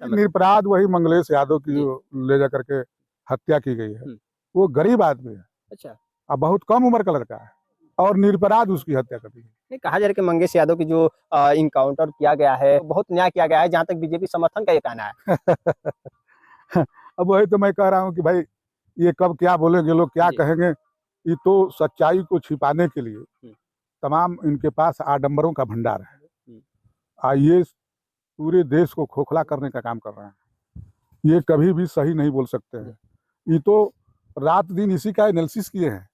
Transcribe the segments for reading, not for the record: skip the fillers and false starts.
निरपराध वही मंगलेश यादव की जो ले जा करके हत्या की गई है, वो गरीब आदमी है। अच्छा। अब बहुत कम उम्र का लड़का है और निरपराध उसकी हत्या कर दी है। नहीं, कहा जा रहा है कि मंगेश यादव की जो इनकाउंटर किया गया है बहुत न्याय किया गया है, जहां तक बीजेपी समर्थन का ये कहना है। अब वही तो मैं कह रहा हूँ कि भाई ये कब क्या बोलेंगे लोग, क्या कहेंगे। ये तो सच्चाई को छिपाने के लिए तमाम इनके पास आडंबरों का भंडार है। ये पूरे देश को खोखला करने का काम कर रहे हैं। ये कभी भी सही नहीं बोल सकते हैं। ये तो रात दिन इसी का एनालिसिस किए हैं।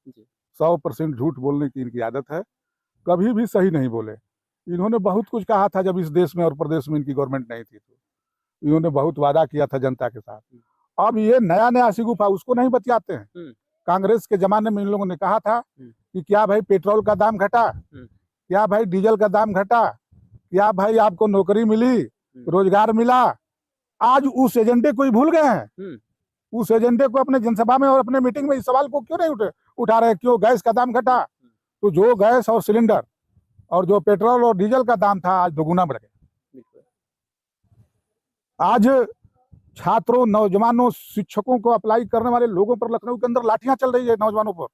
100% झूठ बोलने की इनकी आदत है, कभी भी सही नहीं बोले। इन्होंने बहुत कुछ कहा था जब इस देश में और प्रदेश में इनकी गवर्नमेंट नहीं थी, तो इन्होंने बहुत वादा किया था जनता के साथ। अब ये नया नया सिगुफा उसको नहीं बतियाते हैं। कांग्रेस के जमाने में इन लोगों ने कहा था कि क्या भाई पेट्रोल का दाम घटा, क्या भाई डीजल का दाम घटा, क्या भाई आपको नौकरी मिली, रोजगार मिला। आज उस एजेंडे को ही भूल गए हैं। उस एजेंडे को अपने जनसभा में और अपने मीटिंग में इस सवाल को क्यों नहीं उठा रहे, क्यों गैस का दाम घटा। तो जो गैस और सिलेंडर और जो पेट्रोल और डीजल का दाम था आज दोगुना बढ़ गया। आज छात्रों, नौजवानों, शिक्षकों को अप्लाई करने वाले लोगों पर लखनऊ के अंदर लाठियां चल रही है, नौजवानों पर।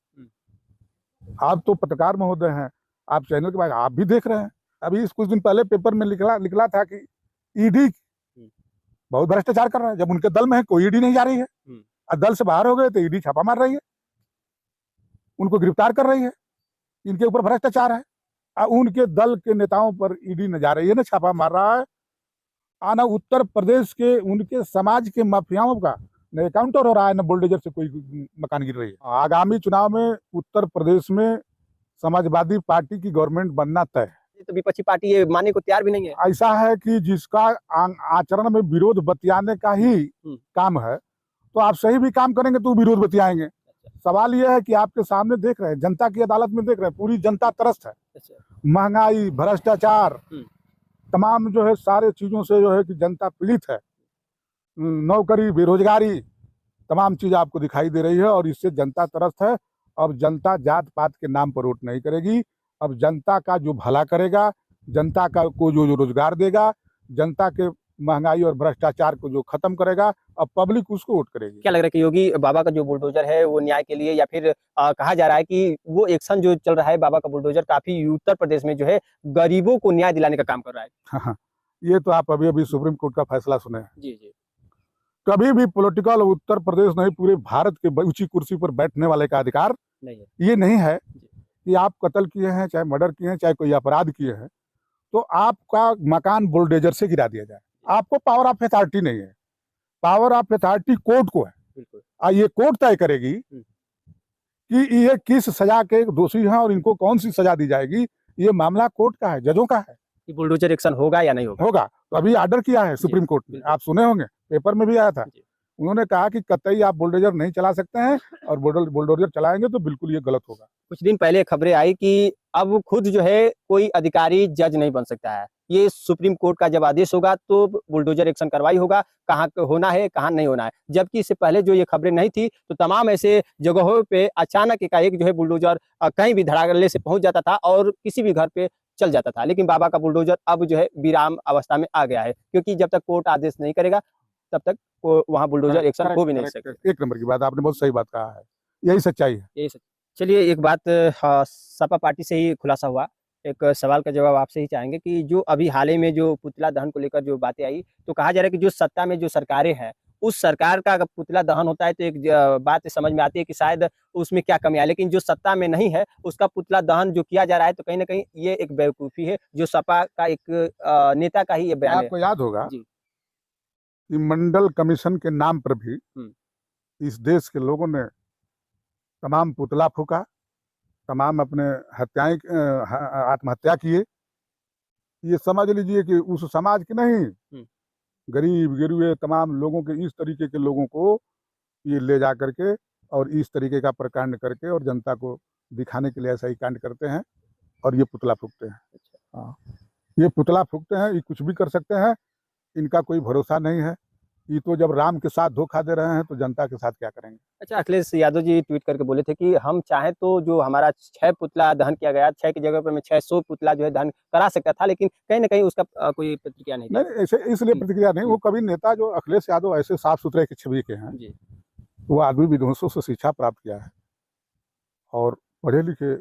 आप तो पत्रकार महोदय हैं, आप चैनल के बाद आप भी देख रहे हैं। अभी कुछ दिन पहले पेपर में निकला था कि ईडी बहुत भ्रष्टाचार कर रहा है। जब उनके दल में है कोई ईडी नहीं जा रही है, और दल से बाहर हो गए तो ईडी छापा मार रही है, उनको गिरफ्तार कर रही है। इनके ऊपर भ्रष्टाचार है। उनके दल के नेताओं पर ईडी न जा रही है, न छापा मार रहा है। आना उत्तर प्रदेश के उनके समाज के माफियाओं का न एकाउंटर हो रहा है, न बुलडोजर से कोई मकान गिर रही है। आगामी चुनाव में उत्तर प्रदेश में समाजवादी पार्टी की गवर्नमेंट बनना तय है। तो विपक्षी पार्टी ये मानने को तैयार भी नहीं है। ऐसा है कि जिसका आचरण में विरोध बतियाने का ही काम है, तो आप सही भी काम करेंगे तो विरोध बतियाएंगे। सवाल यह है कि आपके सामने देख रहे हैं, जनता की अदालत में देख रहे हैं, पूरी जनता त्रस्त है। महंगाई, भ्रष्टाचार, तमाम जो है सारे चीजों से जो है कि जनता पीड़ित है। नौकरी, बेरोजगारी, तमाम चीज आपको दिखाई दे रही है और इससे जनता त्रस्त है। अब जनता जात पात के नाम पर वोट नहीं करेगी। अब जनता का जो भला करेगा, जनता का को जो रोजगार देगा, जनता के महंगाई और भ्रष्टाचार को जो खत्म करेगा, अब पब्लिक उसको वोट करेगी। क्या लग रहा है कि योगी बाबा का जो बुलडोजर है वो न्याय के लिए, या फिर कहा जा रहा है कि वो एक्शन जो चल रहा है बाबा का बुलडोजर काफी उत्तर प्रदेश में जो है गरीबों को न्याय दिलाने का काम कर रहा है। हाँ, ये तो आप अभी सुप्रीम कोर्ट का फैसला सुने हैं। जी। कभी भी पॉलिटिकल उत्तर प्रदेश नहीं, पूरे भारत के ऊंची कुर्सी पर बैठने वाले का अधिकार नहीं है। ये नहीं है कि आप कत्ल किए हैं, चाहे मर्डर किए हैं, चाहे कोई अपराध किए हैं, तो आपका मकान बुलडोजर से गिरा दिया जाए। आपको पावर ऑफ अथॉरिटी नहीं है, पावर ऑफ अथॉरिटी कोर्ट को है। और ये कोर्ट तय करेगी कि ये किस सजा के दोषी हैं और इनको कौन सी सजा दी जाएगी। ये मामला कोर्ट का है, जजों का है। बुलडोजर एक्शन होगा या नहीं होगा? तो अभी ऑर्डर किया है सुप्रीम कोर्ट ने, आप सुने होंगे, पेपर में भी आया था। उन्होंने कहा कि कतई आप बुलडोजर नहीं चला सकते हैं, और बुलडोजर चलाएंगे तो बिल्कुल ये गलत होगा। कुछ दिन पहले खबरें आई कि अब खुद जो है कोई अधिकारी जज नहीं बन सकता है। ये सुप्रीम कोर्ट का जब आदेश होगा तो बुलडोजर एक्शन कार्रवाई होगा, कहाँ होना है कहाँ नहीं होना है। जबकि इससे पहले जो ये खबरें नहीं थी तो तमाम ऐसे जगहों पे अचानक एकाएक जो है बुलडोजर कहीं भी धड़ाल्ले से पहुंच जाता था और किसी भी घर पे चल जाता था। लेकिन बाबा का बुलडोजर अब जो है विराम अवस्था में आ गया है, क्योंकि जब तक कोर्ट आदेश नहीं करेगा तब तक वहाँ बुलडोजर एक्शन हो भी नहीं सकता। एक नंबर की बात आपने बहुत सही बात कहा है, यही सच्चाई है। यही सच। चलिए एक बात सपा पार्टी से ही खुलासा हुआ, एक सवाल का जवाब आपसे ही चाहेंगे कि जो अभी हाल ही में जो पुतला दहन को लेकर जो बातें आई, तो कहा जा रहा है कि जो सत्ता में जो सरकारें हैं उस सरकार का अगर पुतला दहन होता है तो एक बात समझ में आती है कि शायद उसमें क्या कमी है, लेकिन जो सत्ता में नहीं है उसका पुतला दहन जो किया जा रहा है तो कहीं ना कहीं ये एक बेवकूफ़ी है, जो सपा का एक नेता का ही ये बयान है। आपको याद होगा कि मंडल कमीशन के नाम पर भी इस देश के लोगों ने तमाम पुतला फूका, तमाम अपने आत्महत्या किए। ये समझ लीजिए कि उस समाज के नहीं, गरीब गिरुए तमाम लोगों के, इस तरीके के लोगों को ये ले जा करके और इस तरीके का प्रकांड करके और जनता को दिखाने के लिए ऐसा ही कांड करते हैं और ये पुतला फूकते हैं। हाँ, ये पुतला फूकते हैं, ये कुछ भी कर सकते हैं, इनका कोई भरोसा नहीं है। ये तो जब राम के साथ धोखा दे रहे हैं तो जनता के साथ क्या करेंगे। अच्छा, अखिलेश यादव जी ट्वीट करके बोले थे कि हम चाहे तो जो हमारा 6 पुतला दहन किया गया, 6 की जगह पे मैं 600 पुतला जो है दहन करा सकता था, लेकिन कहीं न कहीं उसका कोई प्रतिक्रिया नहीं नहीं थी। ऐसे इसलिए हम्म, प्रतिक्रिया नहीं, वो कभी नेता जो अखिलेश यादव ऐसे साफ सुथरे की छवि के हैं, जी, वो आदमी विध्वंसों से शिक्षा प्राप्त किया है और पढ़े लिखे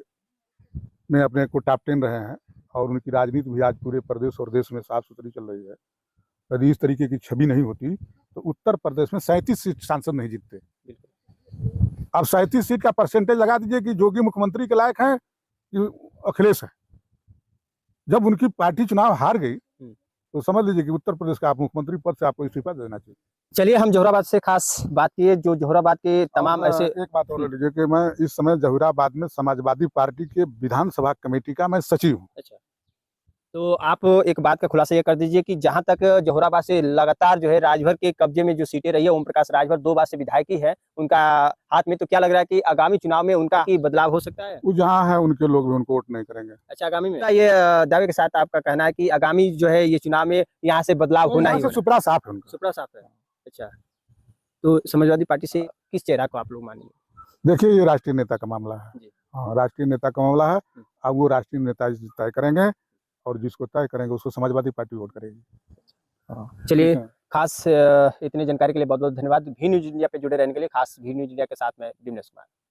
में अपने को टॉप 10 रहे हैं और उनकी राजनीति भी आज पूरे प्रदेश और देश में साफ सुथरी चल रही है। यदि इस तरीके की छवि नहीं होती तो उत्तर प्रदेश में 37 सीट सांसद नहीं जीतते। बिल्कुल। अब 37 सीट का परसेंटेज लगा दीजिए कि जोगी मुख्यमंत्री के लायक है कि अखिलेश है। जब उनकी पार्टी चुनाव हार गई तो समझ लीजिए कि उत्तर प्रदेश का आप मुख्यमंत्री पद से आपको इस्तीफा देना चाहिए। चलिए हम जोहराबाद से खास बात किए, जो जोहराबाद के तमाम और ऐसे एक बात और ले लीजिए कि मैं इस समय जहुराबाद में समाजवादी पार्टी के विधानसभा कमेटी का मैं सचिव हूँ। अच्छा, तो आप एक बात का खुलासा ये कर दीजिए कि जहाँ तक जोहराबाद से लगातार जो है राजभर के कब्जे में जो सीटें रही है, ओम प्रकाश राजभर 2 बार से विधायक ही है उनका हाथ में, तो क्या लग रहा है कि आगामी चुनाव में उनका ही बदलाव हो सकता है? वो जहाँ है उनके लोग भी उनको वोट नहीं करेंगे। अच्छा, आगामी में ये दावे के साथ आपका कहना है कि आगामी जो है ये चुनाव में यहाँ से बदलाव होना यहाँ ही से होना है। सुपड़ा साफ है उनका। सुपड़ा साफ है। अच्छा, तो समाजवादी पार्टी से किस चेहरा को आप लोग मानेंगे? देखिए ये राष्ट्रीय नेता का मामला है। जी। हाँ, राष्ट्रीय नेता का मामला है। अब वो राष्ट्रीय नेता तय करेंगे और जिसको तय करेंगे उसको समाजवादी पार्टी वोट करेगी। हाँ, चलिए, ठीक है। खास इतनी जानकारी के लिए बहुत-बहुत धन्यवाद। भी न्यूज़ इंडिया पे जुड़े रहने के लिए, खास भी न्यूज़ इंडिया के साथ मैं विमलेश कुमार।